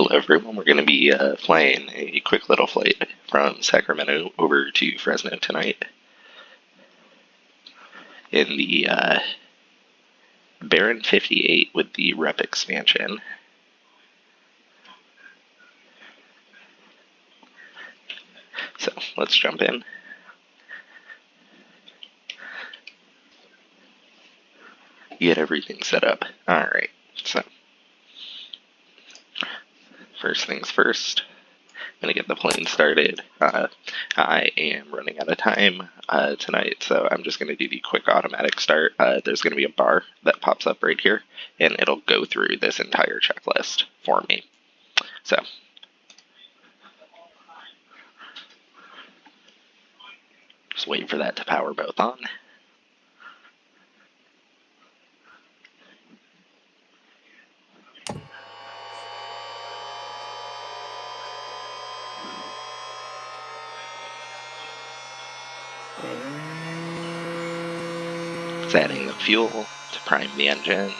Hello everyone, we're going to be flying a quick little flight from Sacramento over to Fresno tonight in the Baron 58 with the rep expansion. So let's jump in. Get everything set up. Alright, so first things first, I'm going to get the plane started. I am running out of time tonight, so I'm just going to do the quick automatic start. There's going to be a bar that pops up right here, and it'll go through this entire checklist for me. So just wait for that to power both on. It's adding the fuel to prime the engine,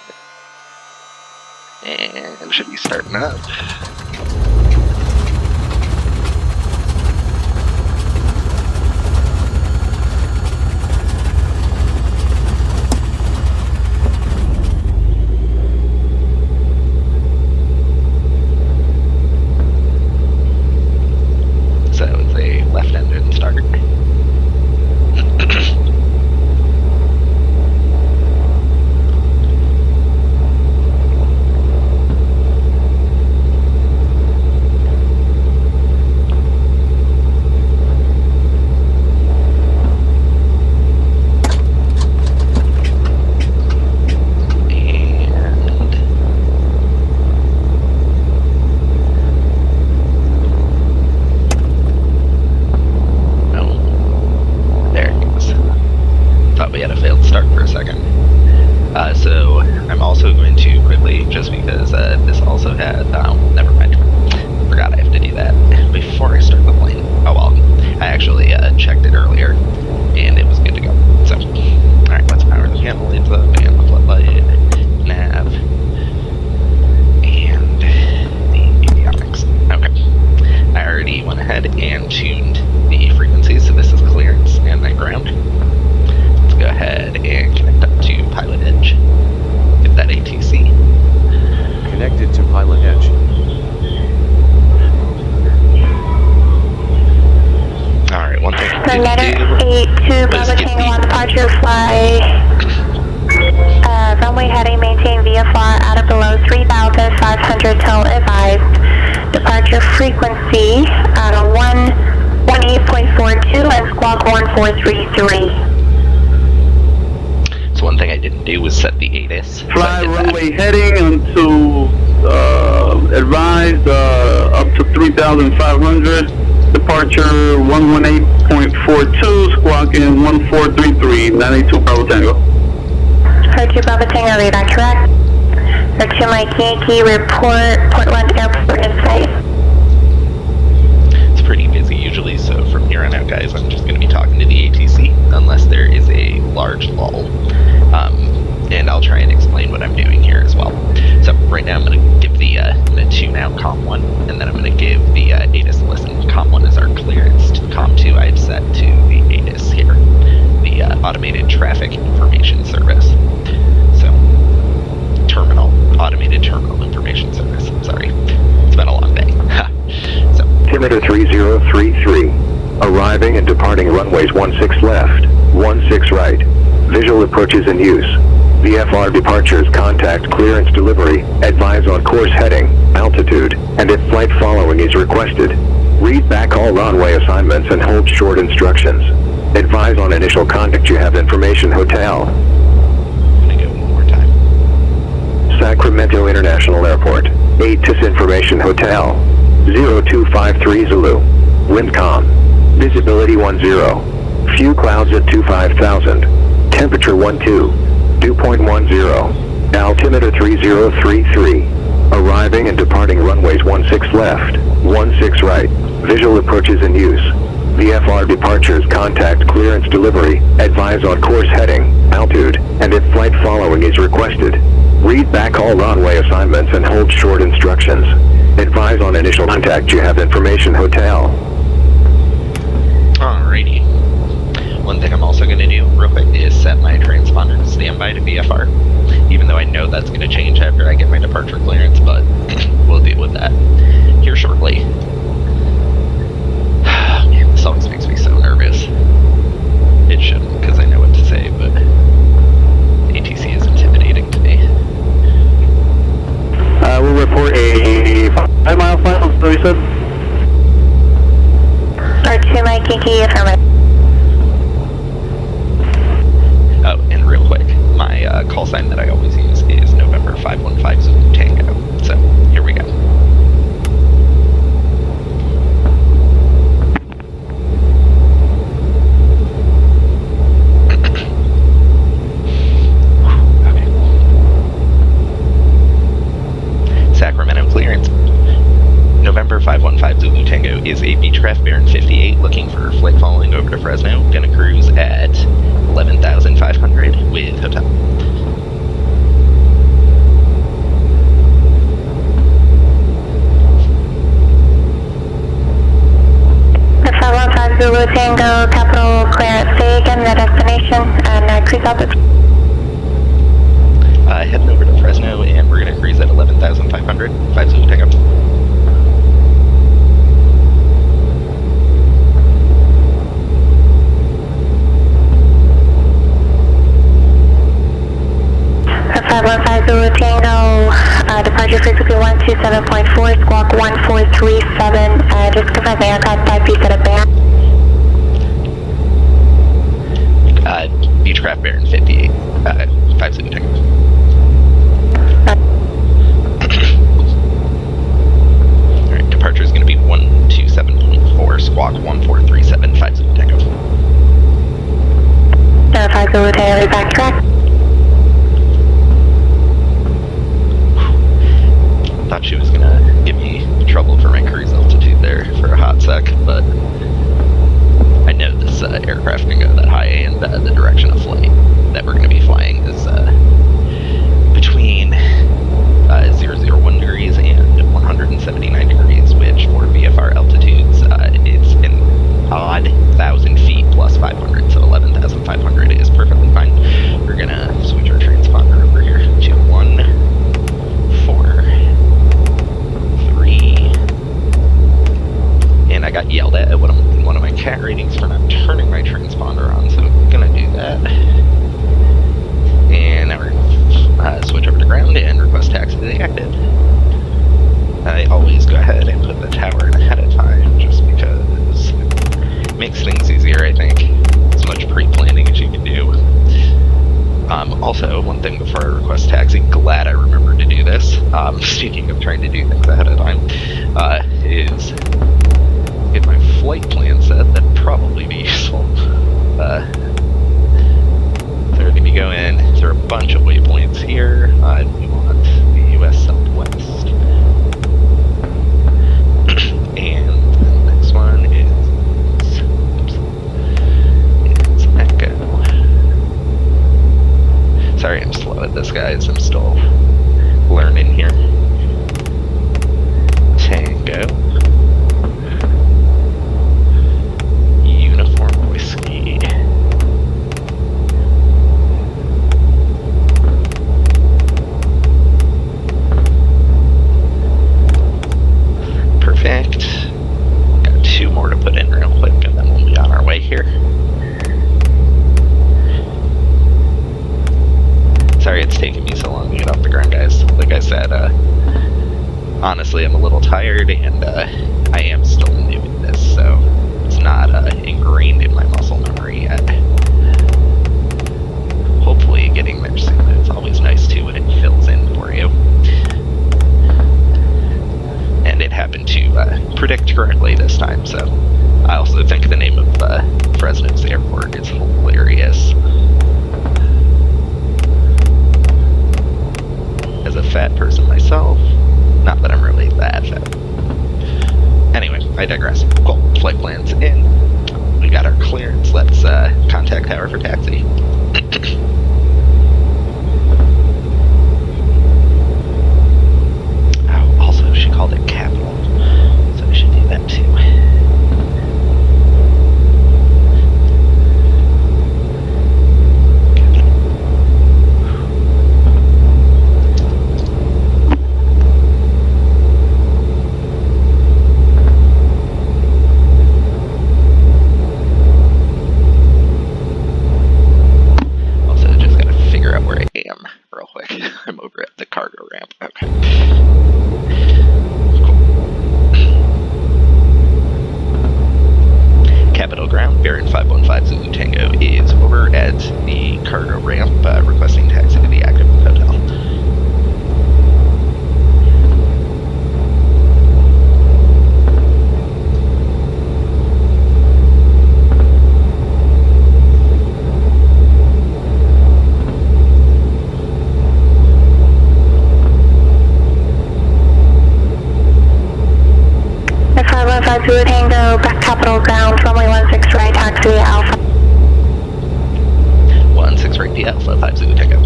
and it should be starting up. So it's a left engine start. So I'm also going to quickly, just because this also had, never mind, forgot I have to do that before I start the plane. Oh well, I actually checked it earlier, and it was good to go. So, alright, let's power the panel, lights up, and the floodlight, nav, and the avionics. Okay, I already went ahead and tuned the frequencies, so this is clearance and then ground. Let's go ahead and connect up to PilotEdge. Get that ATC. Connected to PilotEdge. Alright, one thing I didn't do was get the departure fly. Runway heading, maintain VFR at or below 3,500 till advised. Departure frequency 18.42 and squawk 1433. So one thing I didn't do was set the ATIS. Fly runway heading onto advised up to 3,500. Departure 118.42, squawking 1433, 92 Bravo Tango. Heard 2 Bravo Tango, read that correct? Heard 2 Mike Yankee, report Portland Airport in sight. It's pretty busy usually, so from here on out, guys, I'm just going to be talking to the ATC, unless there is a large lull. And I'll try and explain what I'm doing here as well. So right now I'm going to give the tune out COM 1, and then I'm going to give the ATIS listen. COM 1 is our clearance. To COM 2 I've set to the ATIS here, the Automated Traffic Information Service. So Automated Terminal Information Service. Sorry, it's been a long day. So altimeter 3033, arriving and departing runways 16 left, 16 right. Visual approaches in use. VFR departures, contact clearance delivery, advise on course heading, altitude, and if flight following is requested. Read back all runway assignments and hold short instructions. Advise on initial contact you have information hotel. I'm going to go one more time. Sacramento International Airport, ATIS information hotel, 0253 Zulu, wind calm, visibility 10, few clouds at 25,000. Temperature 12, dew point 10, altimeter 3033, arriving and departing runways 16 left, 16 right, visual approaches in use. VFR departures, contact clearance delivery, advise on course heading, altitude, and if flight following is requested. Read back all runway assignments and hold short instructions. Advise on initial contact. You have information hotel. Alrighty. One thing I'm also going to do real quick is set my transponder to standby to BFR, even though I know that's going to change after I get my departure clearance, but we'll deal with that here shortly. Man, this always makes me so nervous. It shouldn't, because I know what to say, but ATC is intimidating to me. We'll report a 5-mile final, so you said? R2 Mike Kiki, affirmative. Oh, and real quick, my call sign that I always use is November 515 Zulu Tango. So, here we go. Okay. Sacramento clearance. November 515 Zulu Tango is a Beechcraft Baron 58 looking for flight following over to Fresno. Gonna cruise at 11,500 with hotel. The 515 Zulu Tango, capital clearance, say again the destination, and cruise altitude. Heading over to Fresno, and we're gonna cruise at 11,500, 5 Zulu Tango. The 515 Zulu Tango, departure frequency 127.4, squawk 1437, just confirm the aircraft 5 feet at a band. Beechcraft Baron 58, 5 Zulu Tango. Alright, departure is going to be 127.4, squawk 1437, 5 Zulu Tango. 5 Zulu Tango, back track. Thought she was going to give me trouble for my cruise altitude there for a hot sec, but I know this aircraft can go that high, and the direction of flight that we're going to be flying is between 001 degrees and 179 degrees, which for VFR altitudes, it's an odd 1,000 feet plus 500, so 11,500 is perfectly fine. We're going to switch our transponder over here to 1, 4, 3, and I got yelled at one of my cat ratings for not turning my transponder on, so I'm gonna do that. And now we're gonna switch over to ground and request taxi to the active. I always go ahead and put the tower in ahead of time, just because it makes things easier, I think. As much pre-planning as you can do. Also, one thing before I request taxi, glad I remembered to do this, speaking of trying to do things ahead of time, is get my flight plan set. That'd probably be useful. So we're going to be going through a bunch of waypoints here. We want the US Southwest. And the next one is Echo. Sorry, I'm slow at this, guys. I'm still learning here. Tango. Uniform whiskey. Perfect. Got 2 more to put in real quick, and then we'll be on our way here. Sorry it's taking me so long to get off the ground, guys. Like I said, honestly, I'm a little tired, and I am still new at this, so it's not ingrained in my muscle memory yet. Hopefully getting there soon. It's always nice too when it fills in for you. And it happened to predict correctly this time, so I also think the name of Fresno's airport is hilarious. As a fat person myself, not that I'm really that fat. Anyway, I digress. Cool. Flight plans in. We got our clearance. Let's contact tower for taxi. Oh, also, she called it KFAT. back Capital Ground, runway 16 right, taxi Alpha. 16 right to Alpha, 5 Zulu takeoff.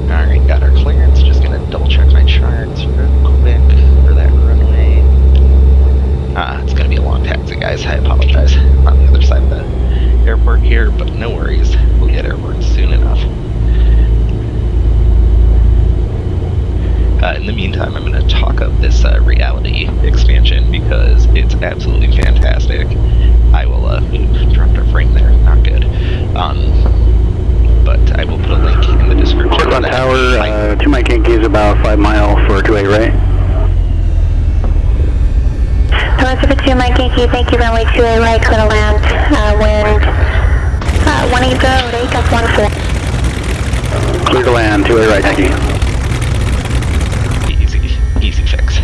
Alright, got our clearance. Just gonna double check my charts real quick for that runway. It's gonna be a long taxi, guys. I apologize. On the other side of the airport here, but no worries. We'll get airborne soon enough. In the meantime, I'm going to talk up this reality expansion because it's absolutely fantastic. I will, dropped our frame there, not good. But I will put a link in the description. Portland Tower, 2 Mike Yankees, about 5 mile for 28 right. Tower 2 Mike Yankee, thank you, runway 28 right, clear to land, wind, 180, take up 14. Clear to land, 28 right, thank you. Easy fix.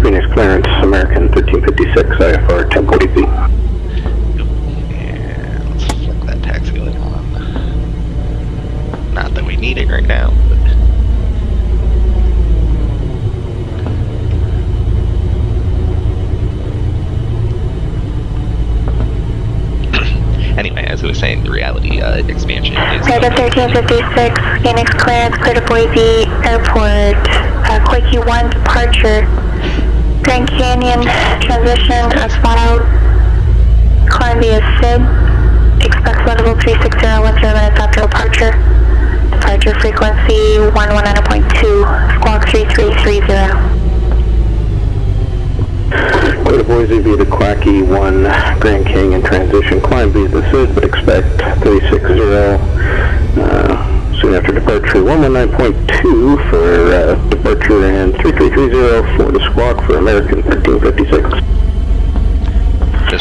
Phoenix clearance, American 1356, IFR 1040 feet. And let's flick that taxi light on. Not that we need it right now, but... Anyway, as I was saying, the reality expansion is... Clear to 1356, Phoenix clearance, clear to Boise Airport, Quakey 1 departure, Grand Canyon transition, spot out, Columbia SID, expect level 360, 10 minutes after departure, departure frequency 119.2, squawk 3330. Go to Boise via the Quacky 1 Grand Canyon transition, climb via the SID, but expect 360 soon after departure, 119.2 for departure and 3330 for the squawk for American 1356.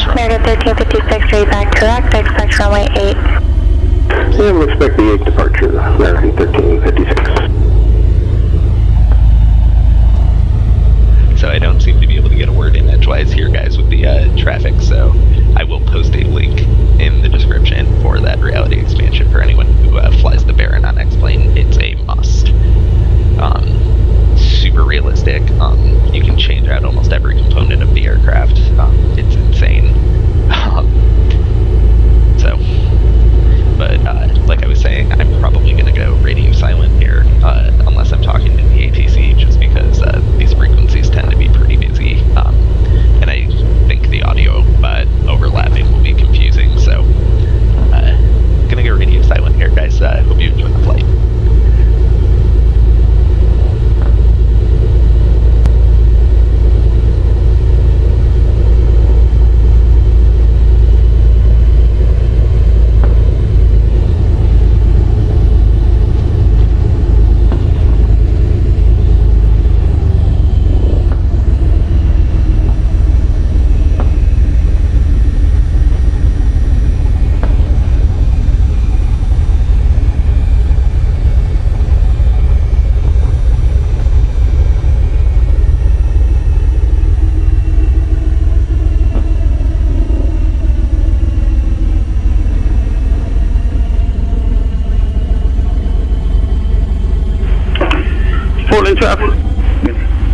American 1356, read back correct, expect runway 8. And we'll expect the 8 departure, American 1356. So I don't seem to be able to get a word in edgewise here, guys, with the traffic, so I will post a link in the description for that reality expansion for anyone who flies the Baron on X-Plane. It's a must. Super realistic. You can change out almost every component of the aircraft. It's insane. But like I was saying, I'm probably going to go radio silent here, unless I'm talking to the ATC, just because these frequencies tend to be pretty busy, and I think the audio overlapping will be confusing, so gonna go radio silent here, guys. Hope you enjoy the flight. Portland traffic.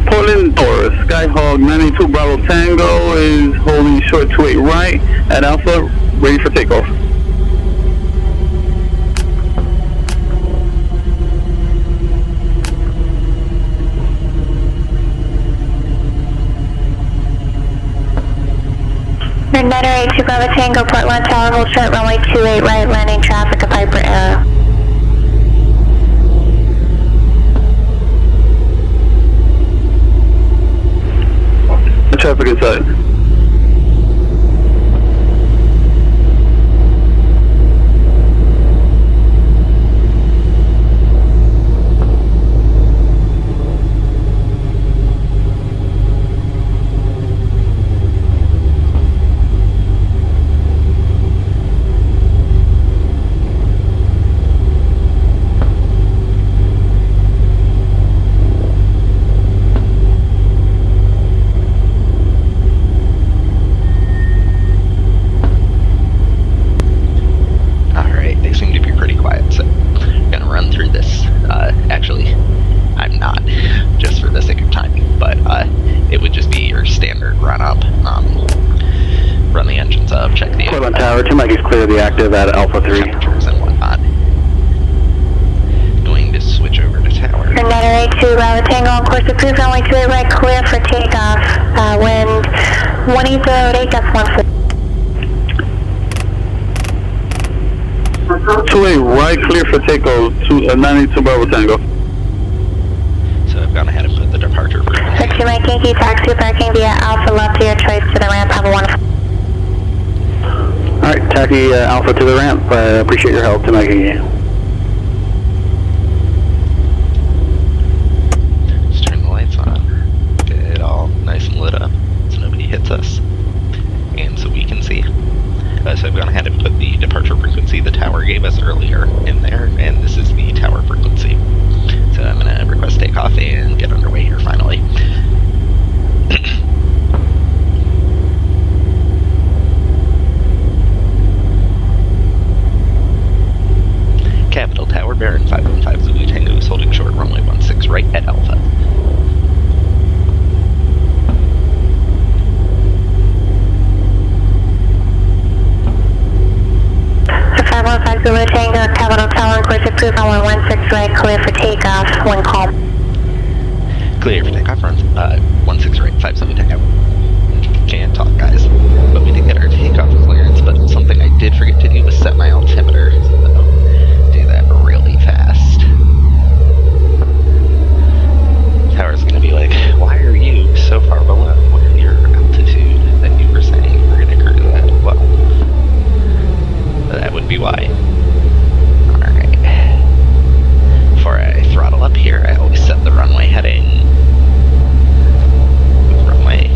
Portland Tower, Skyhawk 92 Bravo Tango is holding short 28 right at Alpha, ready for takeoff. Netter 82 Bravo Tango, Portland Tower, hold short, runway 28 right, landing traffic at Piper Arrow. Traffic inside. to be active at Alpha 3. temperatures and whatnot. Going to switch over to tower. United 82 Bravo Tango on course approved, runway 28 right, clear for takeoff. Wind 1808, that's 14. 28 right, clear for takeoff, 92 Bravo Tango. So I've gone ahead and put the departure frequency. 2 Mike Yankee, taxi parking via Alpha left to your choice to the ramp, have a wonderful. Alright, taxi Alpha to the ramp. Appreciate your help tonight. Just turn the lights on. Get it all nice and lit up so nobody hits us. And so we can see. So I've gone ahead and put the departure frequency the tower gave us earlier in there, and this is the tower frequency. So I'm going to request takeoff and get underway here finally. Capital Tower, bearing 515 Zulu Tango is holding short, runway 16 right at Alpha. 515 Zulu Tango, Capital Tower, course approved, runway 16 right, clear for takeoff, when calm. Clear for takeoff, run 16 right, 57 Tango. Can't talk, guys. But we did get our takeoff clearance, but something I did forget to do was set my altimeter. So do that really fast. Tower's gonna be like, why are you so far below your altitude that you were saying you were gonna cruise at? Well, that would be why. Alright. Before I throttle up here, I always set the runway heading. Runway.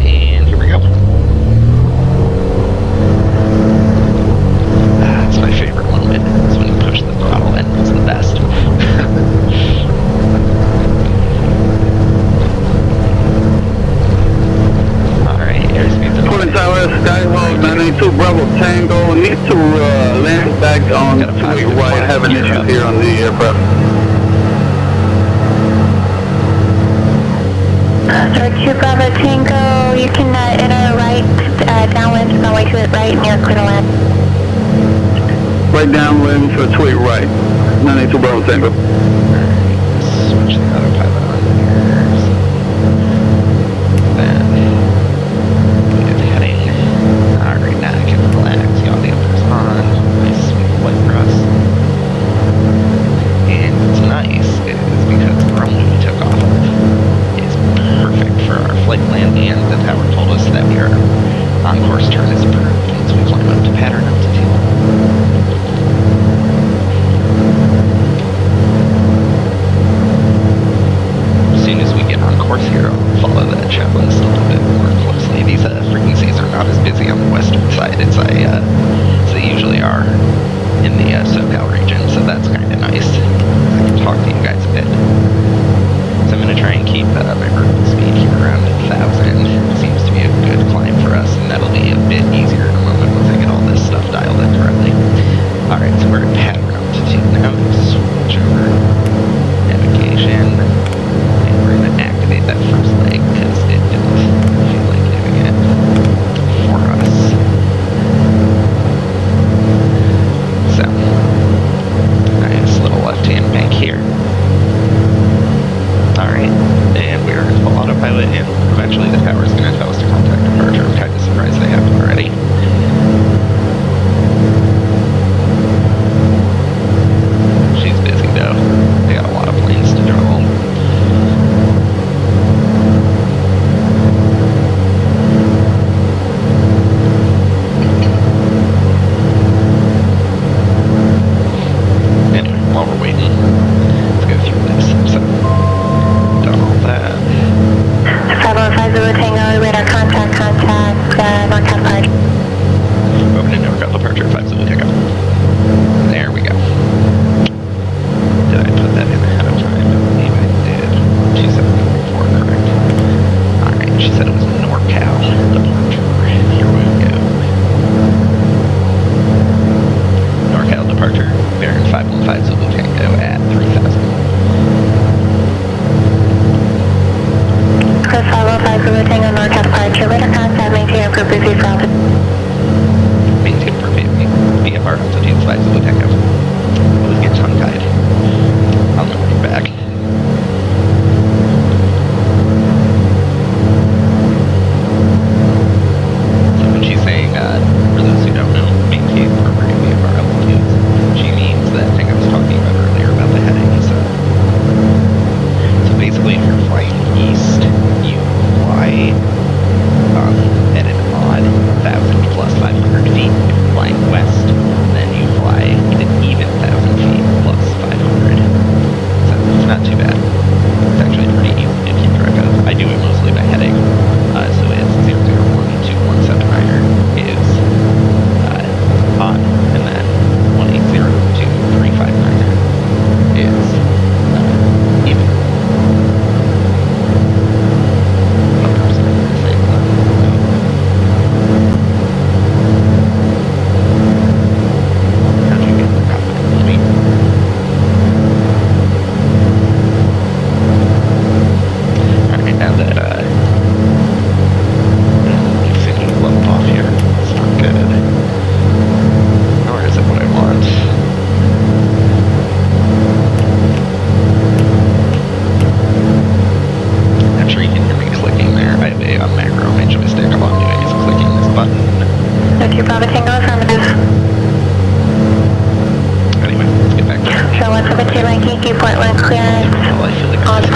And here we go. That's my favorite moment. Is when you push the throttle in. It's the best. Pulling Tower, Skyhawk 92 Bravo Tango. Need to land back on 28 right. Having issues here on the aircraft. 2 Bravo Tango, you can enter right, downwind, runway 28 right, near clear to land. Right downwind for 28 right. 92 Bravo Tango. Switch the other pilot on here. Then it's heading. Alright, now I can relax. The audio's on. Nice sweet flight for us. And what's nice is because the runway we took off of is perfect for our flight plan, and the tower told us that we are on course turn is approved once we climb up to pattern altitude.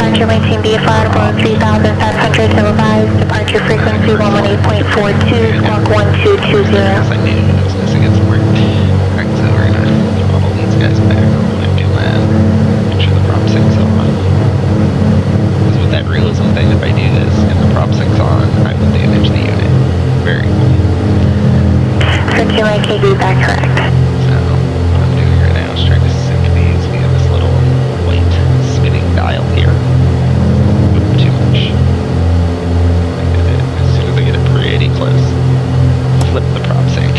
departure maintain VFR below 3,500 televised, departure frequency 118.42, squawk 1220. Yes, I knew I was missing it somewhere. Alright, so we're gonna throttle these guys back real quick and then make sure the prop syncs on. Because with that realism thing, if I do this and the prop syncs on, I will damage the unit. Very cool. For 2 KD, that's correct. So, what I'm doing right now is trying to sync these. We have this little white spinning dial here. Oop, too much. As soon as I get it pretty close, flip the prop sync.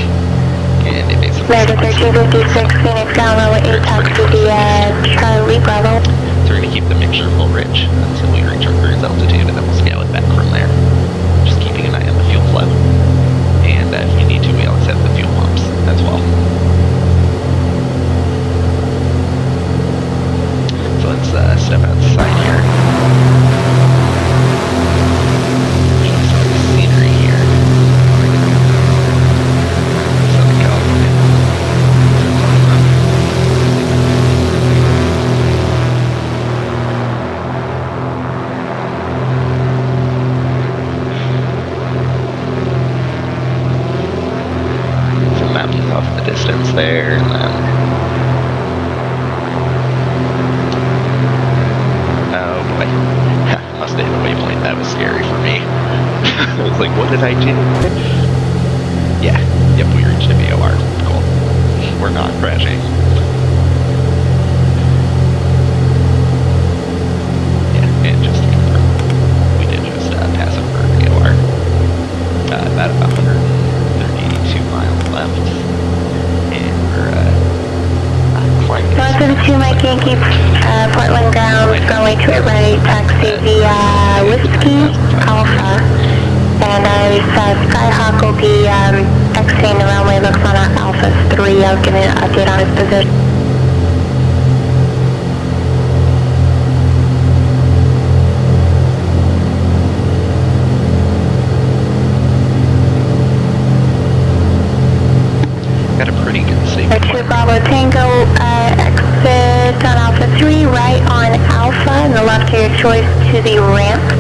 And it basically... American 1356, Phoenix ground level 8, taxi the Charlie Bravo. So we're going to keep the mixture full rich until we reach our cruise altitude, and then we'll scale it back from there. Just keeping an eye on the fuel flow. And if you need to, we always have the fuel pumps as well. So let's step outside here. Show some of the scenery here. Southern California. Some mountains off in the distance there, and then oh boy, must have hit a waypoint. That was scary for me. I was like, what did I do? Yeah, yep, we reached a VOR. Cool. We're not crashing. Yeah, and just to confirm, we did just pass over VOR. About 132 miles left, and we're climbing. North of the 2 Mike Yankee, Portland ground, runway to it right, taxi via Whiskey Alpha. And Skyhawk will be exiting the runway, looks on our Alpha 3. I'll give you an update on his position. Got a pretty good safe Our 2 Bravo Tango, exit on Alpha 3, right on Alpha, and the left of your choice to the ramp.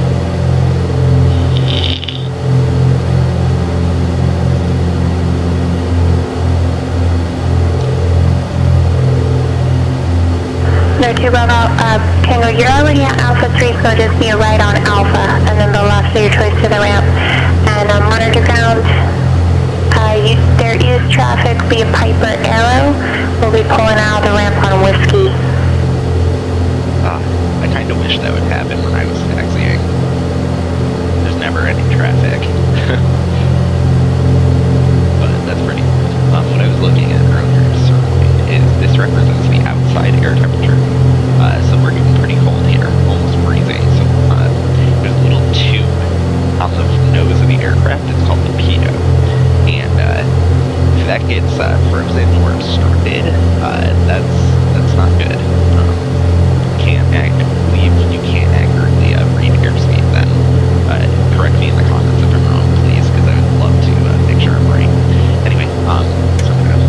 No, 2 Bravo, Tango, you're already at Alpha 3, so just be right on Alpha, and then the left of your choice to the ramp. And monitor ground, there is traffic via Piper Arrow. We'll be pulling out of the ramp on Whiskey. I kind of wish that would happen when I was taxiing. There's never any traffic. But that's pretty cool. What I was looking at earlier is this represents the outside air temperature. So we're getting pretty cold here, almost freezing. So there's a little tube on the nose of the aircraft. It's called the pitot. And if that gets frozen or obstructed, that's not good. I believe you can't accurately read airspeed then. Correct me in the comments if I'm wrong, please, because I would love to make sure I'm right. Anyway, so I'm going to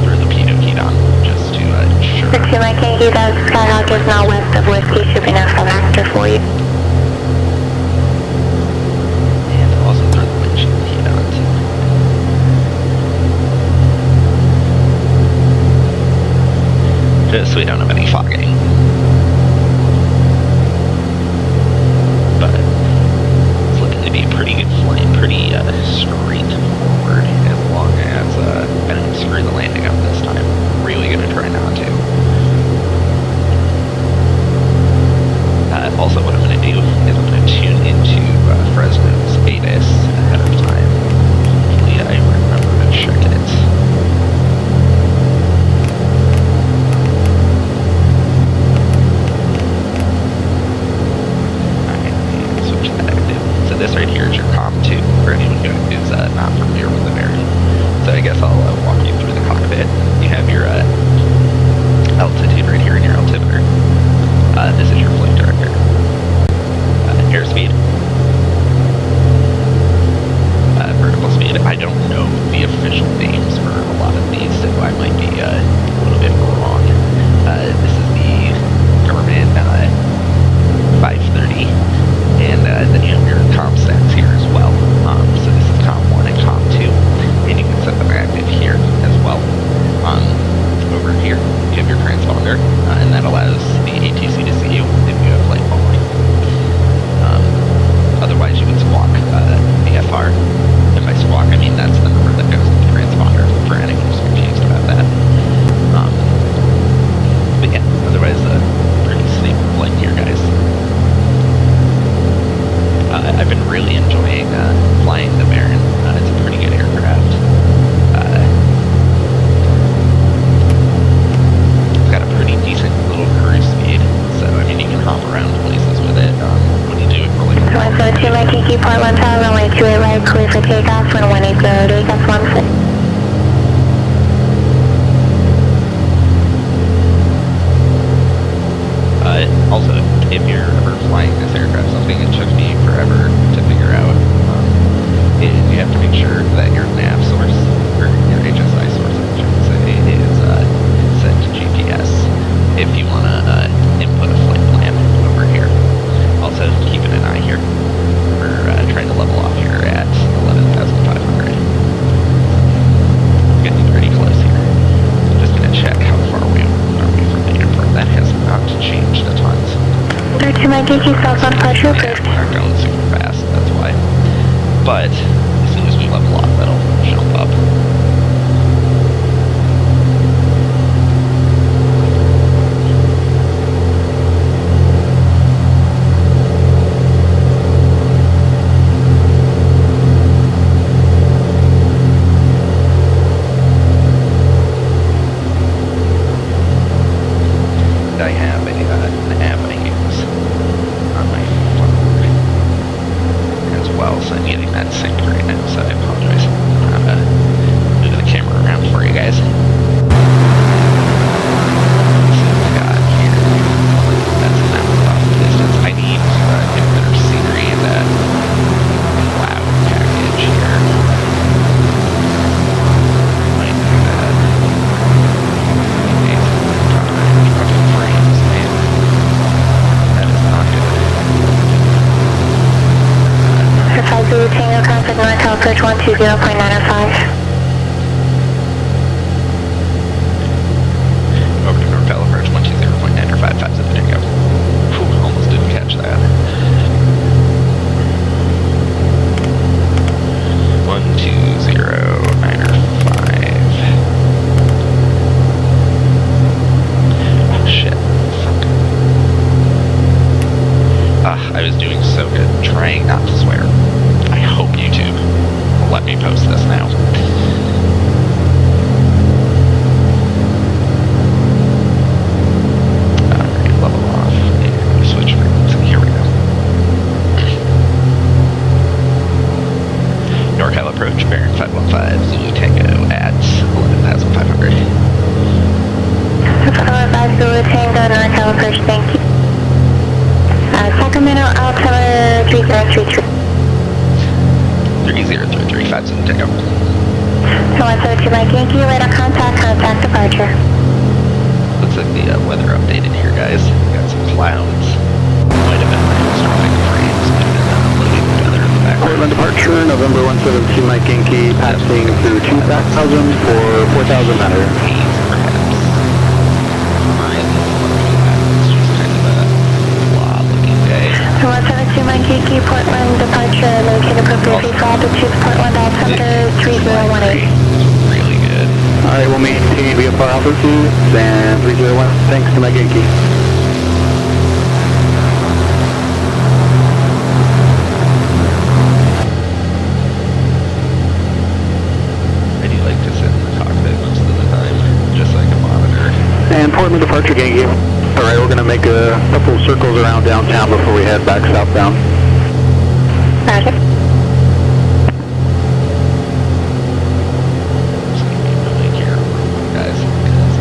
throw the pitot key on just to ensure. The 2 Mike Yankee, the Skyhawk is now west of Whiskey, should be now actor for you. And I'll also throw the windshield key on too. Just so we don't have any fogging. But it's looking to be a pretty good flight, pretty straight forward, as long as I don't screw the landing up this time. Really gonna try not to. Also, what I'm gonna do is I'm gonna tune into Fresno's ATIS ahead of time. Hopefully I remember to check it. Portland Tower, runway 28 right, clear for takeoff, wind 1808, that's 1 foot. Also, if you're ever flying this aircraft, something it took me forever to figure out, is you have to make sure that your nav source, or your HSI source, I should say, is set to GPS if you want to input a flight plan over here. Also, keeping an eye here. We're trying to level off here at 11,500. Getting pretty close here. I'm just going to check how far we are from the airport. That has not changed a ton. To my Yankee South on departure, Yeah, we're not going super fast, that's why. But as soon as we level off, that'll jump up. I have an app I use on my phone as well, so I'm getting that synced right now, so I apologize. I'm move the camera around for you guys. Let's see what we got here. That's an hour off distance. I need to get better scenery in that cloud package here. Might do that. Frames, man. That is not good. 50 Tango Contact North approach 120.905. Over to North approach 120.905, 50 Tango. Whew, almost didn't catch that. 120.905. Shit. Fuck. I was doing so good trying not to swear. I hope YouTube will let me post this now. Alright, level off and switch frames. Here we go. NorCal approach, bearing 515, Zulu Tango at 11,500. 515 Zulu Tango, NorCal approach, thank you. Sacramento, altimeter 3033. 3033, 50 Tango. 172 Mike Yankee, radar contact departure. Looks like the weather updated here, guys. Got some clouds. Might have been catastrophic frames, but loading the weather in the background. Portland departure, November 172 Mike Yankee, passing through 2,000 for 4,000 matter. Haze, perhaps. It's just kind of a blah-looking day. 172 Mike Yankee, Portland departure, maintain appropriate for altitude, Portland altimeter 3018. Really good. Alright, we'll maintain VFR altitude, and 301, thanks to Mike Yankee. I do like to sit in the cockpit most of the time, just so I can monitor. And Portland departure, Yankee. Alright, we're going to make a couple circles around downtown before we head back southbound. Roger. Just gonna be really careful, guys, because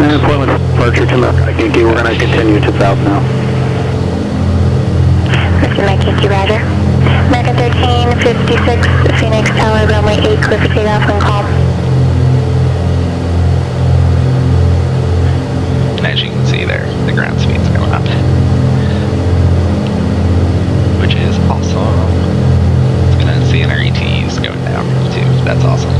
Portland departure to American Yankee. We're going to continue to south now. American Yankee, roger. American 1356, Phoenix Tower, runway 8, clear for takeoff when called. And as you can see there, the ground speed's going up, which is awesome. It's gonna see our ETs going down too. That's awesome.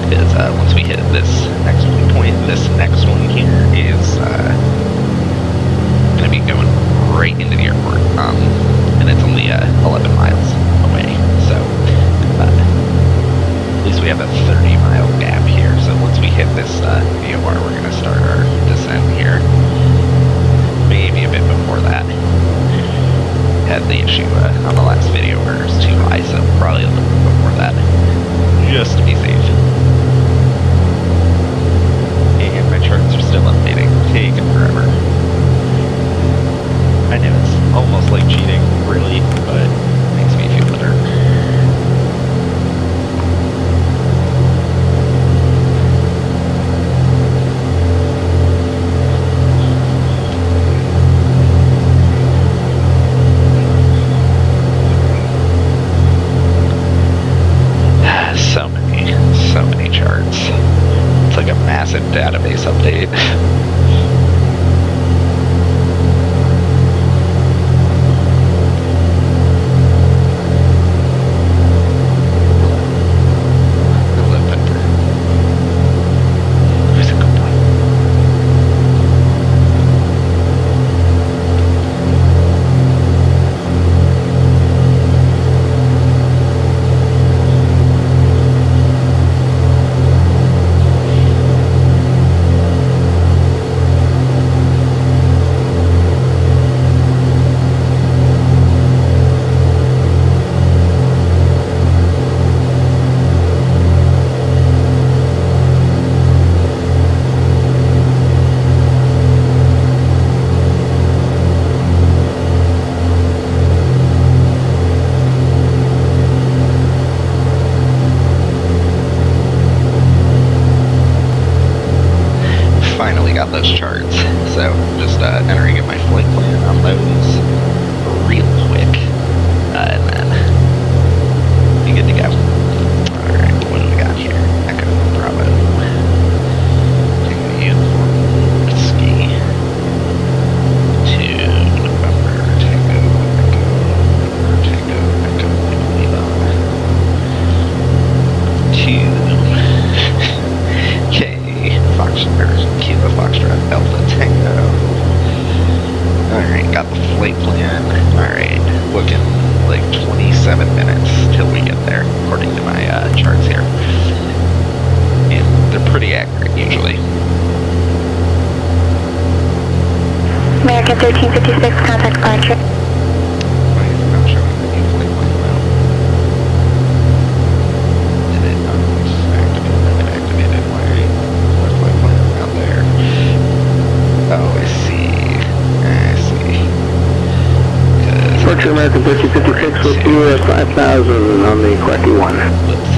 Because once we hit this next point, this next one here is gonna be going right into the airport, and it's only 11 miles away. So at least we have a 30-mile gap here. So once we hit this VOR, we're gonna start our descent here. Maybe a bit before that. Had the issue on the last video where it was too high, so probably a little bit before that, just to be safe. And my charts are still updating, taking forever. I know it's almost like cheating, really, but it makes me feel better. So many charts. It's like a massive database update. Got those charts, so just entering in my flight plan on those real quick, and then be good to go. Alright, what do we got here? Echo Bravo. Tango Uniform Whiskey to November Tango Lima to K Foxtrot Kilo Foxtrot Delta Tango. Alright, got the flight plan. Alright, looking like 27 minutes till we get there, according to my charts here. And they're pretty accurate usually. American 1356, contact departure. Why is it not showing the new flight plan now? Did it not activate? It activated. Why flight plan out there? Oh, I see. Departure American 1356 with you at 5,000 on the Quacky 1. Whoops.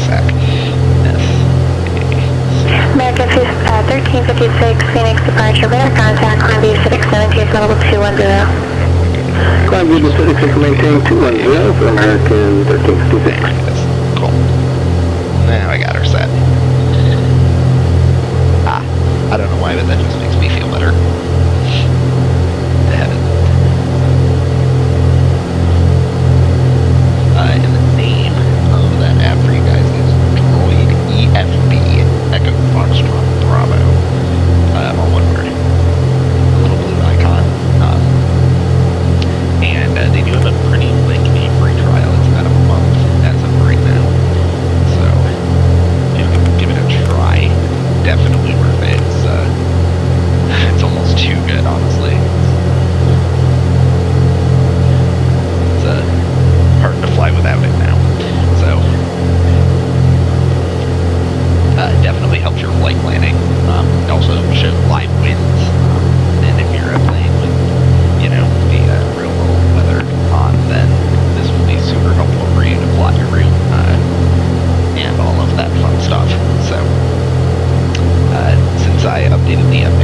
Sec. American 1356, Phoenix departure, radar contact, climb view Pacific 17, level 210. Climb view Pacific 6, maintain 210 for American 1356. Cool. Now I got her set. I don't know why, but that just makes me feel better. To have it. And the name of that app for you guys is Droid EFB, Echo Foxtrot Bravo. All one word. A little blue icon. And they do have a pretty lengthy free trial. It's about a month as of right now. So, give it a try. Definitely worth it. It's almost too good, honestly. It's hard to fly without it now. So, definitely helps your flight planning. It also shows live winds. And if you're playing with, the real world weather on, then this will be super helpful for you to plot your route and all of that fun stuff. So, since I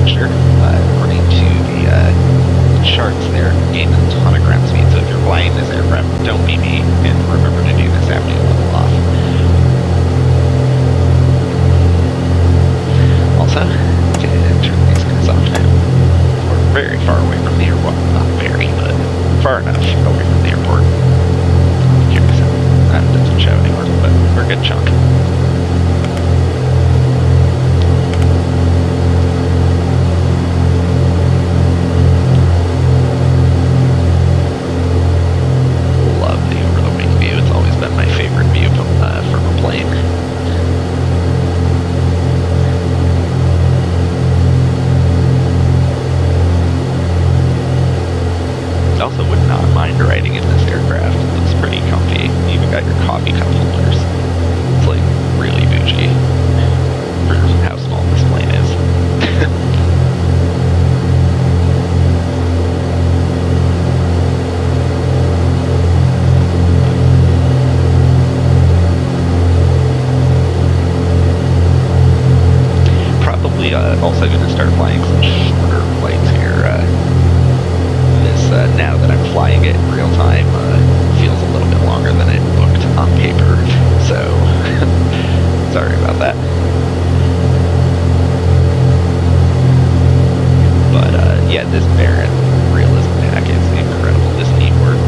picture. According to the charts there, gain a ton of ground speed, so if you're flying this aircraft, don't be me, and remember to do this after you level off. Also, turn these guys off now. We're very far away from the airport. Not very, but far enough away from the airport. That doesn't show anymore, but we're a good chunk. Love the over the wing view. It's always been my favorite view from a plane. Also would not mind riding in this aircraft. It's pretty comfy. You even got your coffee cup holders. It's like really bougie for how small this plane is. Probably also going to start flying some shorter flights here. Now that I'm flying it in real time, feels a little bit longer than it booked on paper, so sorry about that. But yeah, this Baron realism pack is incredible. This network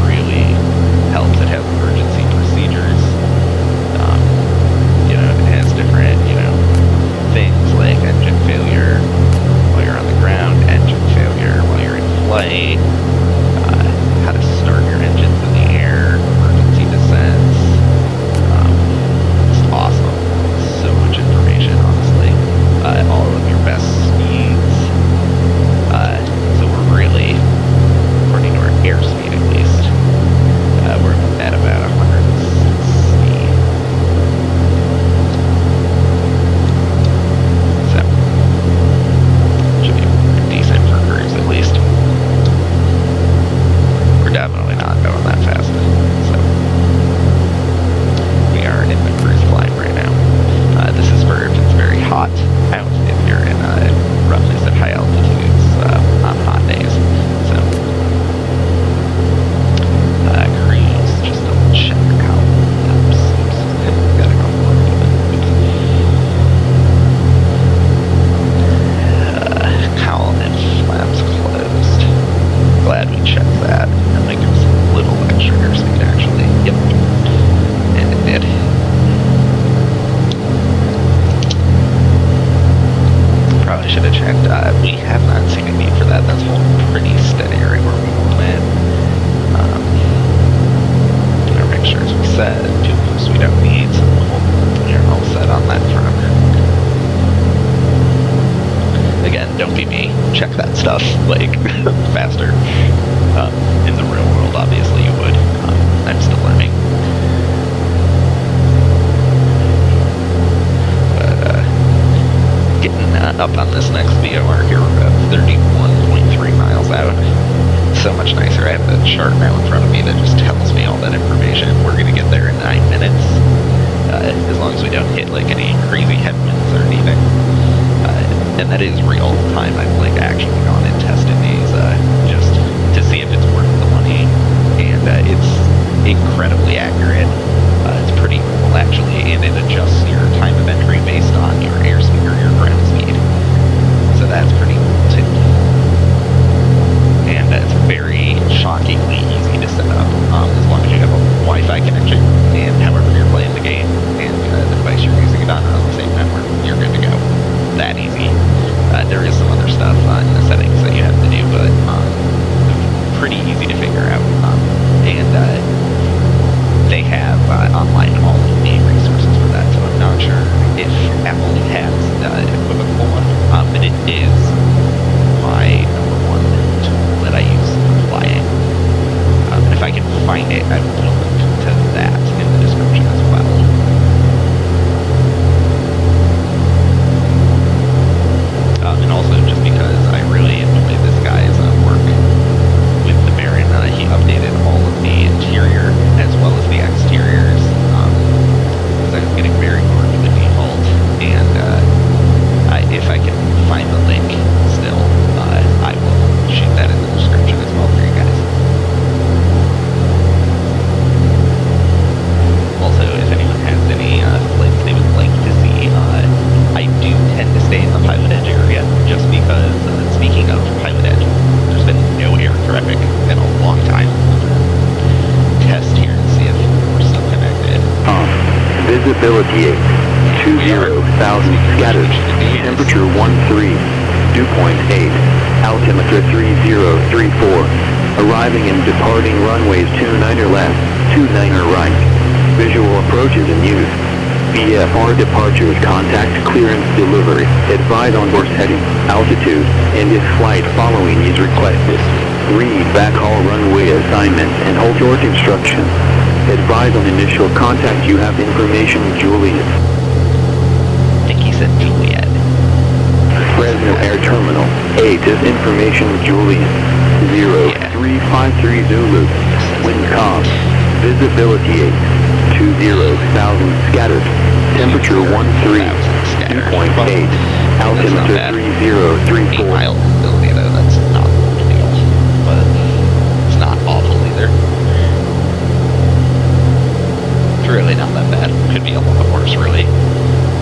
really helps. It has emergency procedures. You know, it has different, you know, things like engine failure while you're on the ground, engine failure while you're in flight, how to start your engines in the air, emergency descents. It's awesome. So much information, honestly. All of your best speeds. So we're really, according to our airspeed at least, we're at about 160. So, should be decent for cruise at least. We're definitely not going that fast, so we are in the cruise climb right now. This is for if it's very hot out, if you're in roughly at high altitudes on hot days. So cruise, just double check how. Oops, gotta go more a little bit. Cowl and flaps closed. Glad we checked that. That might give us a little extra airspeed, actually. Yep. And it did. Probably should have checked. We have not seen a need for that. That's holding pretty steady right where we went. Our make sure, as we said, too close we don't need, so we're all set on that front. Again, don't be me. Check that stuff, like, faster. In the real world, obviously you would. I'm still learning. But, getting up on this next VOR here, we're about 31.3 miles out. So much nicer. I have the chart now in front of me that just tells me all that information. We're going to get there in 9 minutes. As long as we don't hit, like, any crazy headwinds or anything. And that is real time. I've like actually gone and tested these just to see if it's worth the money, and it's incredibly accurate. It's pretty cool actually, and it adjusts your time of entry based on your airspeed or your ground speed. So that's pretty cool too. And it's very shockingly easy to set up as long as you have a Wi-Fi connection and however you're playing the game and the device you're using it on the same network, you're good to go. That easy. There is some other stuff in the settings that you have to do, but pretty easy to figure out. And they have online all of the resources for that, so I'm not sure if Apple has Visibility 8, 20,000 scattered. Temperature 13, dew point 8, altimeter 3034. Arriving and departing runways 29er left, 29er right. Visual approaches in use. VFR departures, contact clearance delivery. Advise on course heading, altitude, and if flight following is requested. Read backhaul runway assignment and hold torque instructions. Advise on initial contact. You have information, Juliet. I think he said Juliet. Fresno Air Terminal. 8 is information, Juliet. 0353 Zulu. Windcom. Visibility 8. 20,000 scattered. Temperature 13. Dew point 8. Altimeter 3034. 8 mile visibility though, that's not ideal. But it's not awful either. It's really not that bad. Could be a lot worse really.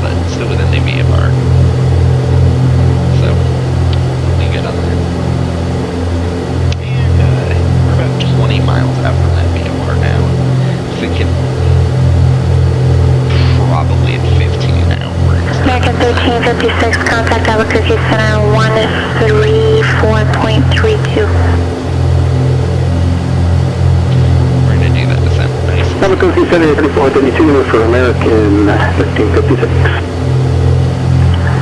But still within the VFR. So be good on that. And we're about 20 miles out from that VFR now. Thinking probably at 15 now. American 1356, contact Albuquerque Center 134.32. We're gonna do that descent. Nice. Albuquerque Center 3432 for American 1356.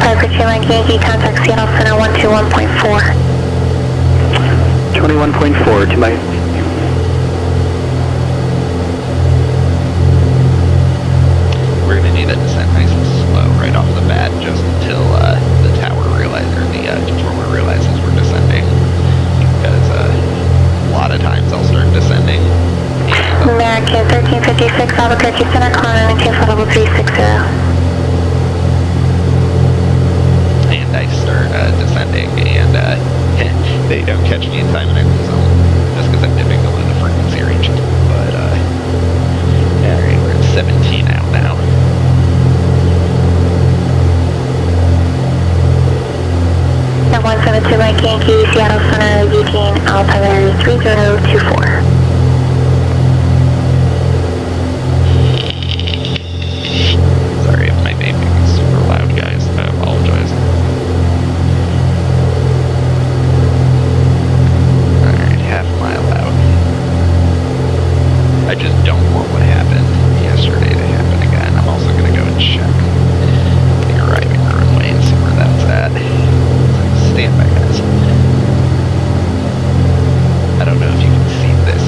Parker 2 Mike Yankee, contact Seattle Center 121.4. 21.4 to my... We're gonna do that descent nice and slow right off the bat, just until the tower realizes, or the controller realizes we're descending. Because a lot of times I'll start descending. And American 1356, Albuquerque Center, calling in KFAT level 360. I start descending, and they don't catch me in time, and I lose them just because I'm dipping below the frequency range. But alright, we're at 17 out now. Now 172 Mike Yankee, Seattle Center, Eugene, altimeter 3024. Sorry if my vaping is super loud, guys. I apologize. Alright, half mile out. I just don't want what happened yesterday to happen again. I'm also going to go and check the arriving runway and see where that's at. Stand by, guys. I don't know if you can see this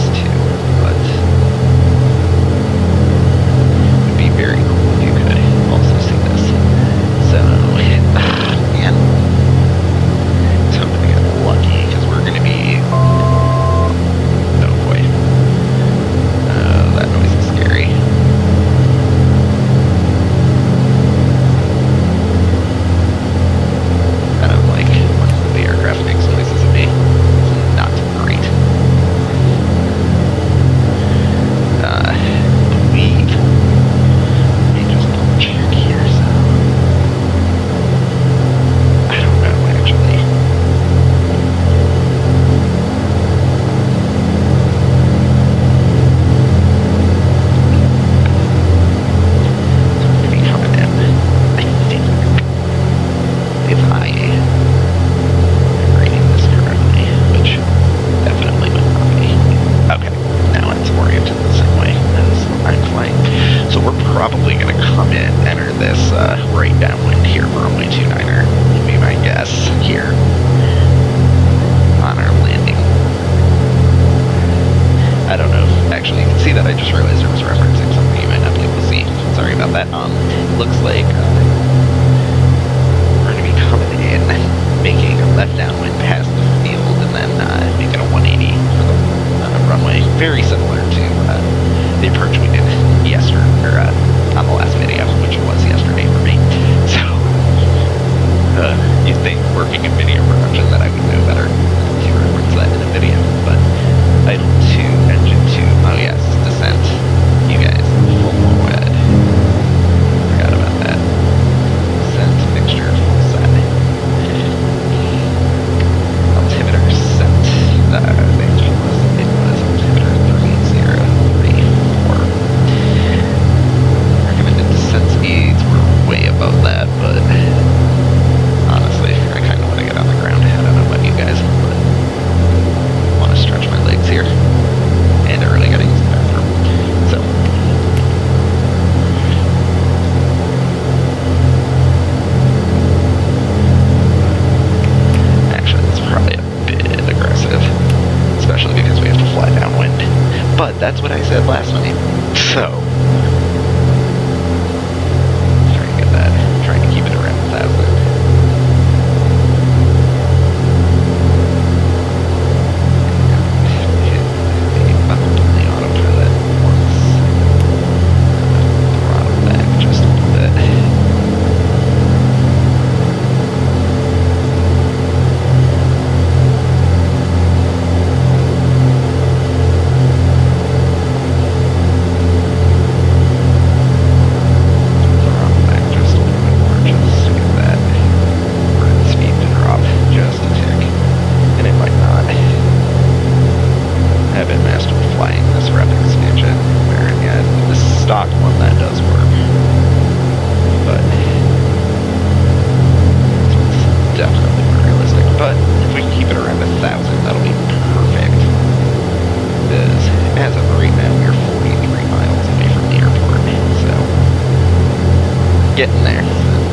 getting there.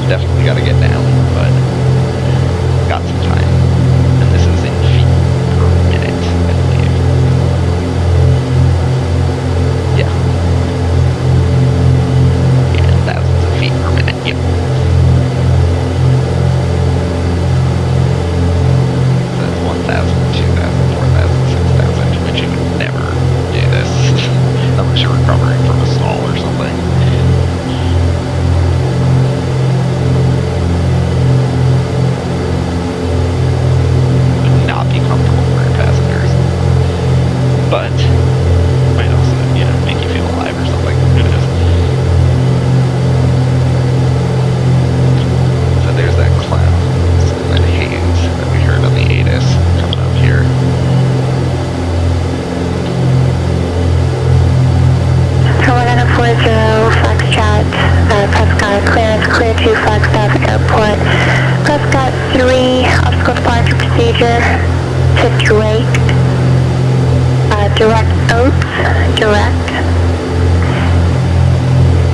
Definitely got to get down, but got some time. And this is in feet per minute, I believe. Yeah. Yeah, thousands of feet per minute. Yep. So that's 1,000, 2,000, 4,000, 6,000, which you would never do this unless you're recovering from a stall or something. Would not be comfortable for your passengers. But might also, you know, make you feel alive or something. Who knows? So there's that cloud and that haze that we heard on the ATIS coming up here. So we're gonna 40 Foxtrot, Prescott, clearance clear to Flagstaff Airport. Prescott 3, obstacle departure procedure to Drake, direct Oats, direct.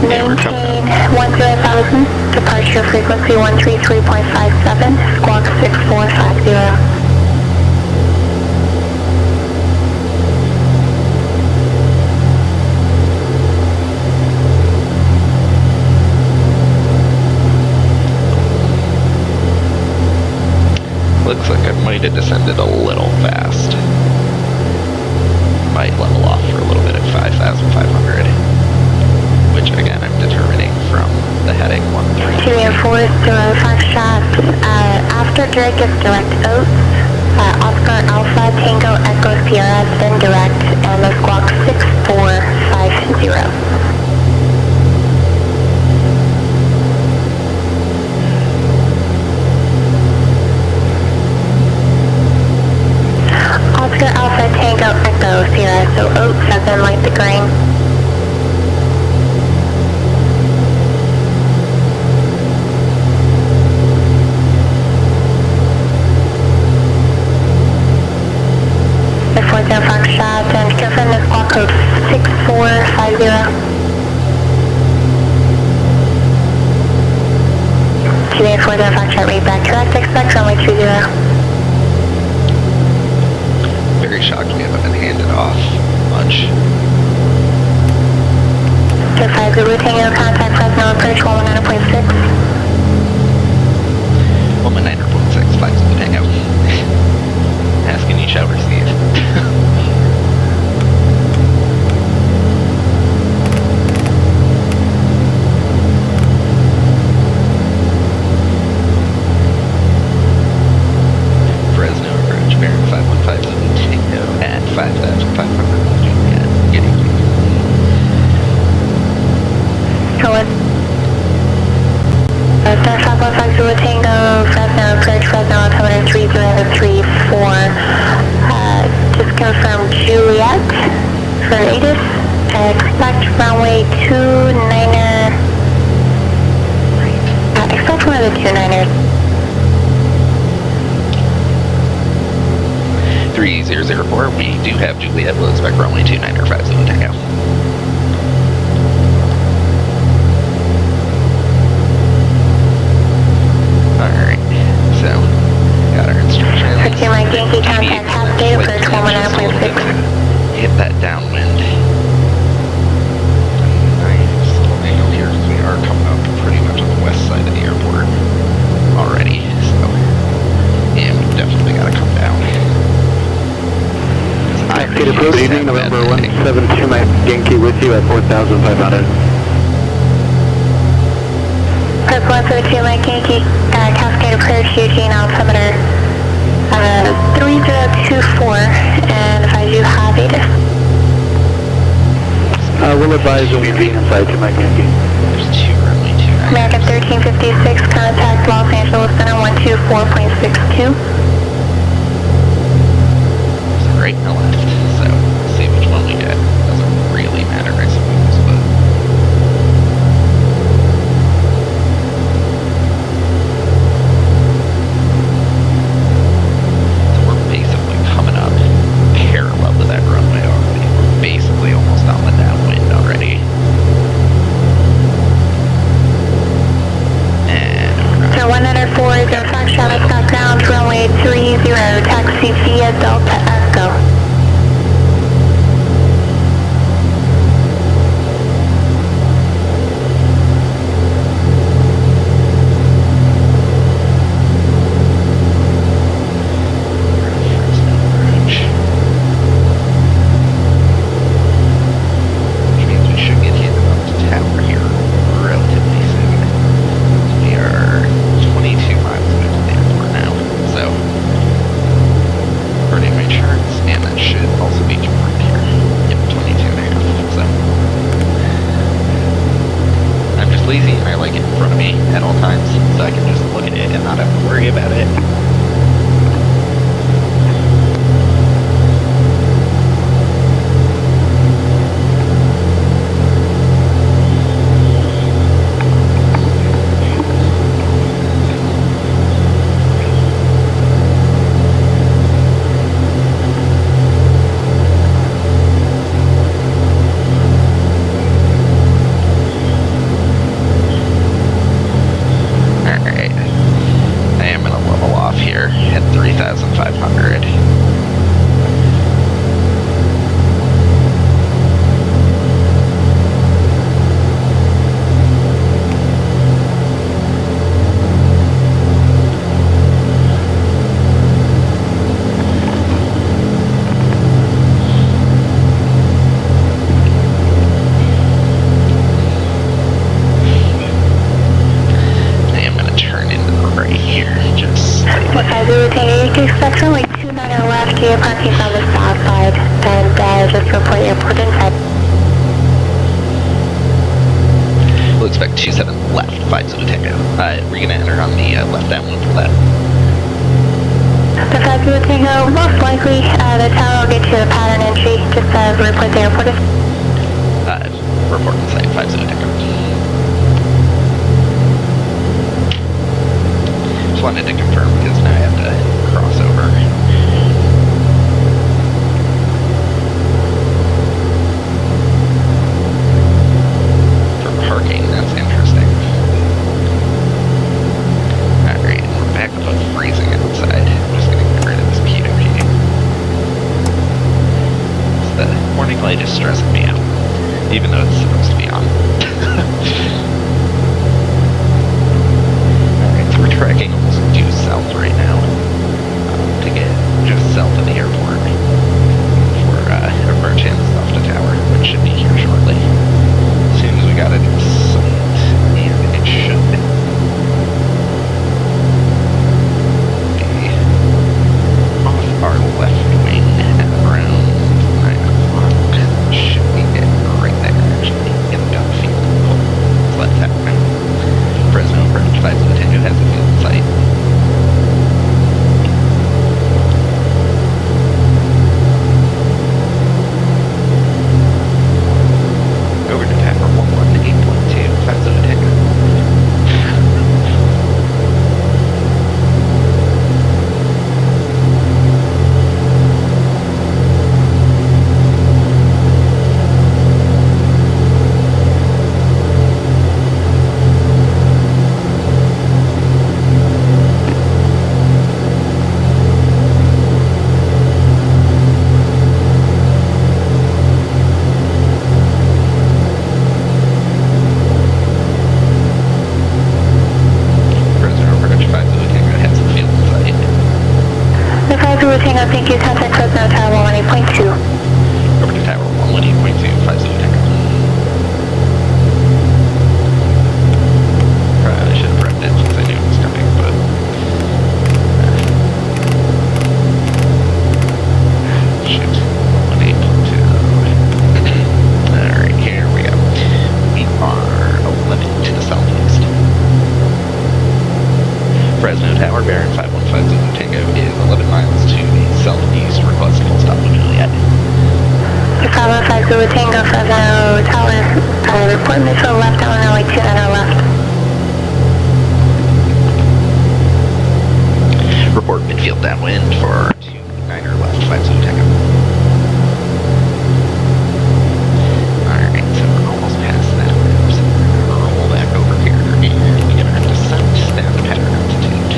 Maintain 10,000, departure frequency 133.57, squawk 6450. Looks like I might have descended a little fast. Might level off for a little bit at 5,500, which again I'm determining from the heading 13. 240 Foxtrot, after Drake is direct Oats, Oscar Alpha Tango Echo Sierra, then direct, and the squawk 6450. Oscar Alpha Tango Echo Sierra, so Oats as in like the grain. The 40 Foxtrot, and confirm the squawk code 6450. Today 40 Foxtrot, read back correct, expect runway 20. Very shocked we haven't been handed off much. 5 Zulu Tango, contact Fresno approach 119.6. 119.6, 5 Zulu Tango. Asking you shall receive. Fresno approach, bearing 515 Zulu Tango at 5,500. Getting So what? 515 Zulu Tango, Fresno approach, Fresno altimeter 3034. Just confirm Juliet for ATIS. Expect runway 29er. Expect one of the 29ers. 3004, we do have Juliet, we'll expect runway 29 or 5 Zulu Tango. Alright, so, got our instructions. Okay, my Yankee contact Cascade approach 119.6. Hit that downwind. Nice little angle here, because we are coming up pretty much on the west side of the airport already, so, yeah, we definitely gotta come down. Good approach, evening, November 172, my Yankee with you at 4,500. Press 172, my Yankee, Cascade approach, Eugene altimeter 3024, and if I do have ATIS. We'll advise when we be inside to my Yankee. There's 2 runway 29. American 1356, contact Los Angeles Center 124.62. There's a right and a left, so we'll see which one we get. Doesn't really matter, I suppose, but... So we're basically coming up parallel to that runway already. We're basically almost on the downwind already. India Delta Echo. Which means we should get hit up to tower here relatively soon. We are 22 miles away from the airport now, so according to my charts, and that should also be confirmed here. Yep, 22 and a half, so I'm just lazy and I like it in front of me at all times, so I can just look at it and not have to worry about it. Alright. I am gonna level off here at 3,500. I am gonna turn into the right here, just slightly. What I do take 82 section, like 29 left, your parking's on the south side, and just report airport inside. We'll expect 27 left, 50 Tango. We're gonna enter on the left downwind for that. The 50 Tango, most likely, the tower will get you the pattern entry, just report the airport is. Report inside 50 Tango. Just wanted to confirm because now I have to cross over. For parking, that's interesting. Alright, we're back above freezing outside. I'm just gonna get rid of this PWG. The warning light is stressing me out, even though it's supposed to be on. Alright, so we're tracking almost due south right now to get just south of the airport for approaching the Softa Tower, which should be here shortly. As soon as we got it in sight, and it should be off our left wing at around 9 o'clock. Should be it right there, actually, in the gun field. So let's have it. Fresno approach 50 Tango has the field in sight. Over to Tower 118.2, 50 Tango. Fresno approach 50 Tango has the field in sight. The 50 Tango, thank you, contact Fresno Tower 118.2. Over to Tower 118.2, 50 Tango. Probably should have prepped it since I knew it was coming, but shoot, 118.2. Alright, here we go. We are 11 to the southeast. Fresno Tower, bearing 5150 Tango is 11 miles to the southeast. Request full stop with Juliet. The 5150 Tango, Fresno Tower, report missile left on runway 29 left. Report midfield downwind for 29er left, 50 Tango. Alright, so we're almost past that. So we're gonna roll back over here and begin our descent down to pattern altitude.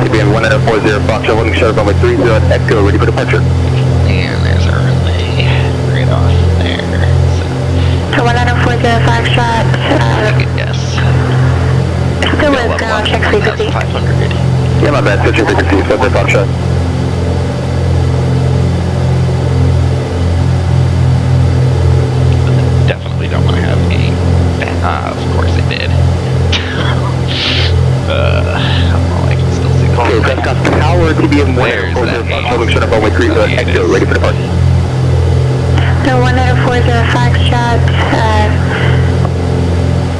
TBM 1940 Foxtrot, holding short runway 30 at Echo, ready for departure. And there's our runway right off there. So 1940 Foxtrot, Good guess. still with ground check frequency. 500. Yeah, my bad, switching frequency, subway Foxtrot. Definitely don't want to have a of course it did. Well, I can still see the Okay, Prescott Tower, TBM 1940 Foxtrot, holding short runway 30 at Echo, ready for departure. So 1940 Foxtrot,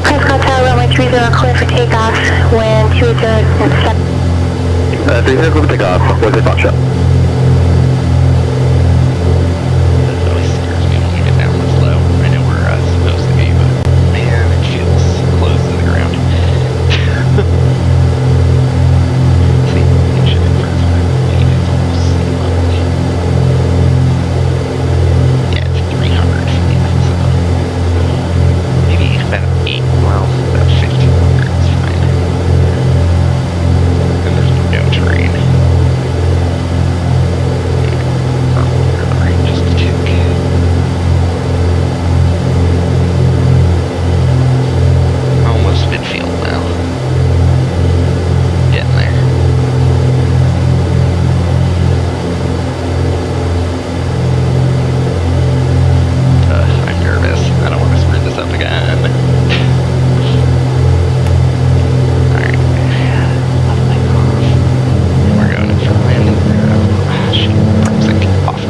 Prescott Tower, runway 30, clear for takeoff, wind 280. 30, clear for takeoff, 40 Foxtrot. It always scares me when we get down this low. I know we're supposed to be, but man, it feels close to the ground. See, engine in Fresno, it's almost sea level. Yeah, it's 300 feet, so maybe about 8, well, about 1,500 is fine. And there's no terrain. The range is a tick. Almost midfield now. Getting there. I'm nervous. I don't want to screw this up again. Alright. Leveling off. We're going in for landing. Shoot. Music off.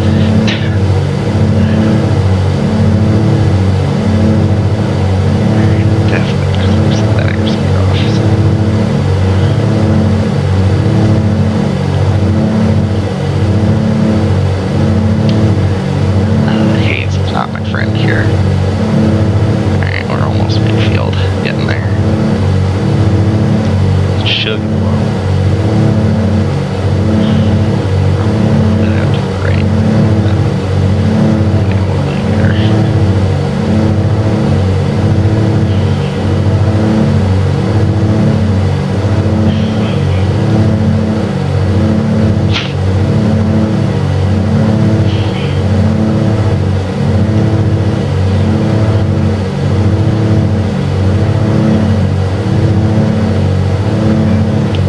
Definitely gonna set that airspeed off. Haze is not my friend here. Alright, we're almost midfield. Getting there. It should blow. Out to the right. Maybe we'll leave there.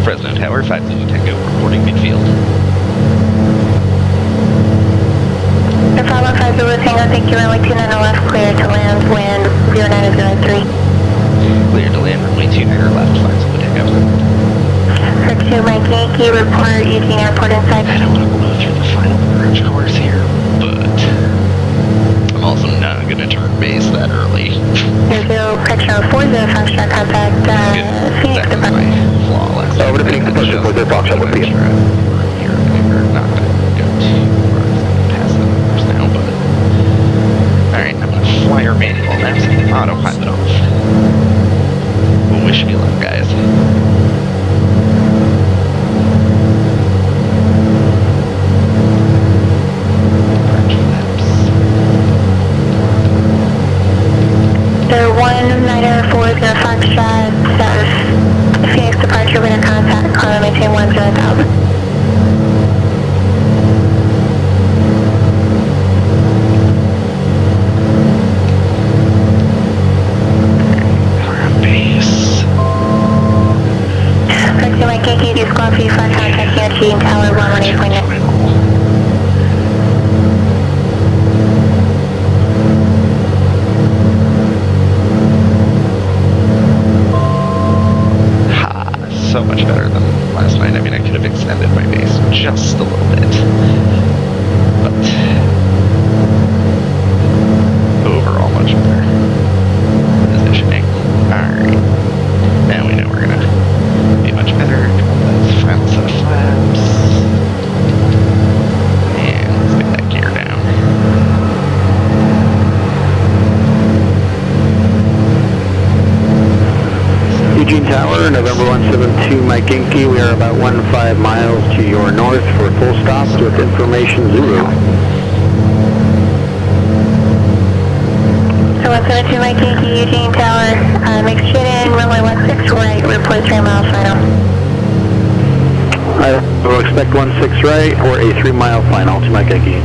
Fresno Tower, 5 Zulu Tango, reporting midfield. The follow 5 Zulu Tango, thank you, runway 29 left, clear to land, wind 0903. Clear to land, runway 29 left, 5 Zulu Tango. For 2 Mike Yankee, report Eugene Airport inside. I don't want to blow through the final approach course here, but I'm also not going to turn base that early. 0 40 Foxtrot, contact Phoenix That was Department. my flaw last Over to Phoenix Departure, 40 Foxtrot, what do you? Here, we're not going to go too far past the numbers now, but alright, I'm going to fly our manual now, so autopilot off. Well, wish me luck, guys. Approach flaps. So 1940 Foxtrot, Phoenix Departure, we're going to contact, call maintain 10,000. We're on base. For 2 Mike Yankee, do squawk V flight contact Eugene Tower 118.9. So much better than last night. I mean, I could have extended my base just a little bit, but overall much better positioning. Alright, now we know we're gonna be much better. Let's final set of flaps, and let's get that gear down. Eugene Tower, November 172 Mike Yankee. We are about 15 miles to your north for full stops with information 0. So 172 Mike Yankee, Eugene Tower, make straight in, runway 16 right, report 3 miles final. expect 16 right or a 3-mile final to Mike Yankee.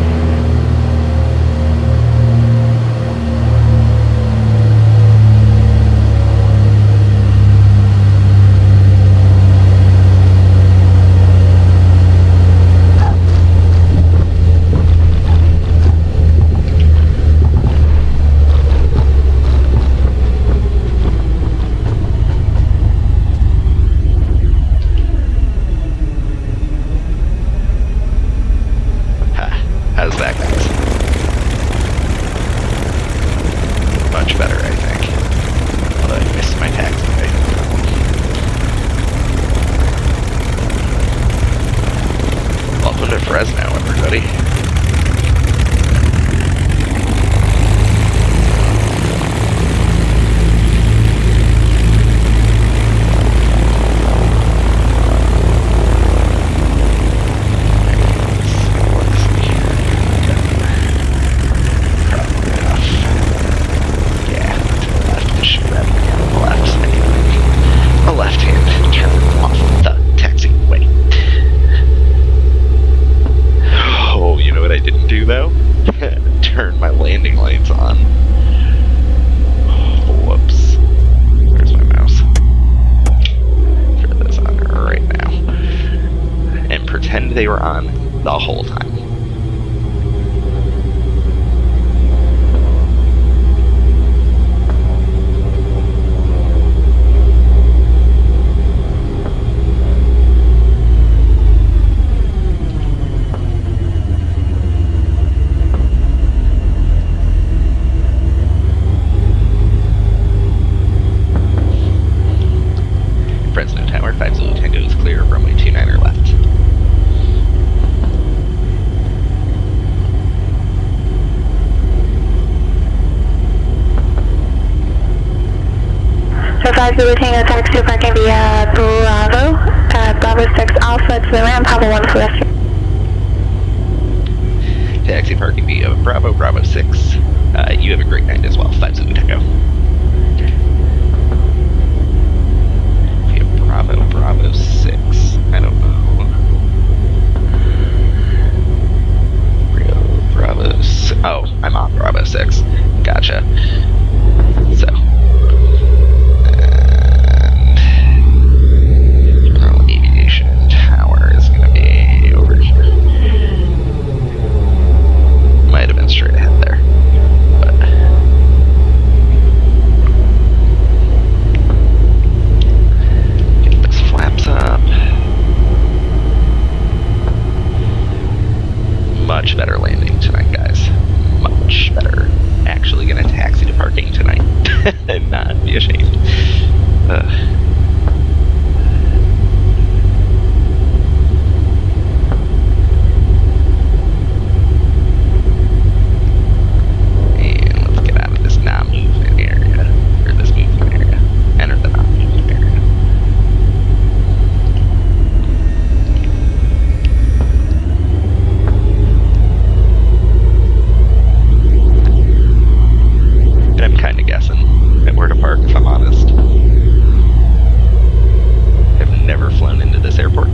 How's that, guys? Much better, I think. Although I missed my taxiway. Welcome to Fresno, everybody. Turn my landing lights on. Whoops. Where's my mouse? Turn those on right now. And pretend they were on the whole time. Fresno Tower, 5 Zulu Tango is clear, runway 29er left. So 5 Zulu Tango taxi parking via Bravo, Bravo 6 Alpha to the ramp, have a wonderful rest. Taxi parking via Bravo, Bravo 6. You have a great night as well, 5 Zulu Tango. Bravo, Bravo 6. I don't know. Bravo 6. Oh, I'm on Bravo 6. Gotcha. So. And General Aviation Tower is going to be over here. Might have been straight ahead there. But. Flaps up. Much better landing tonight, guys. Much better. Actually gonna taxi to parking tonight and not be ashamed. And let's get out of this non-movement area. Or this movement area. Enter the non-movement area. And I'm kind of guessing at where to park, if I'm honest. I've never flown into this airport,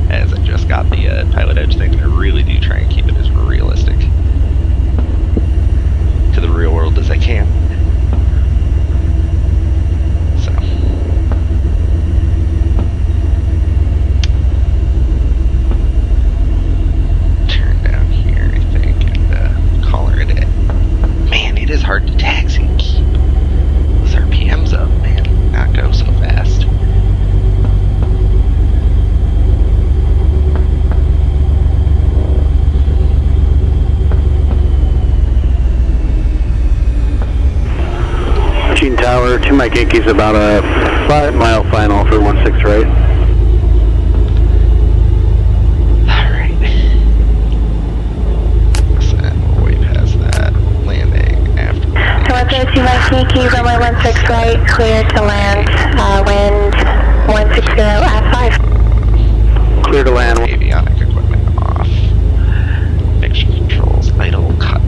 as I just got the PilotEdge thing, and I really do try and keep it as realistic to the real world as I can. So. Turn down here, I think, and call her a day. Man, it is hard to taxi and keep those RPMs up, man. Not go so fast. Gene Tower to Mike Yankee's about a 5-mile final for 16 right. Alright. We're way past that. Landing after landing. So 132 Mike Yankee, runway 16 right, clear to land, wind 160 at 5. Clear to land. Avionic equipment off. Mixture controls idle cut.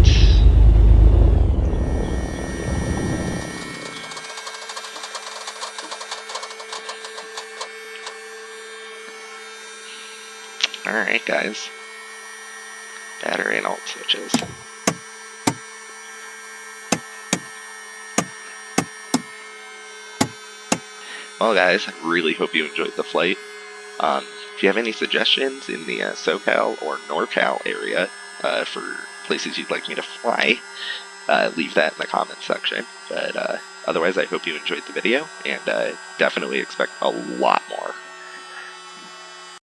Alright, guys. Battery and alt switches. Well, guys, I really hope you enjoyed the flight. If you have any suggestions in the SoCal or NorCal area for places you'd like me to fly, leave that in the comments section. But otherwise, I hope you enjoyed the video, and definitely expect a lot more.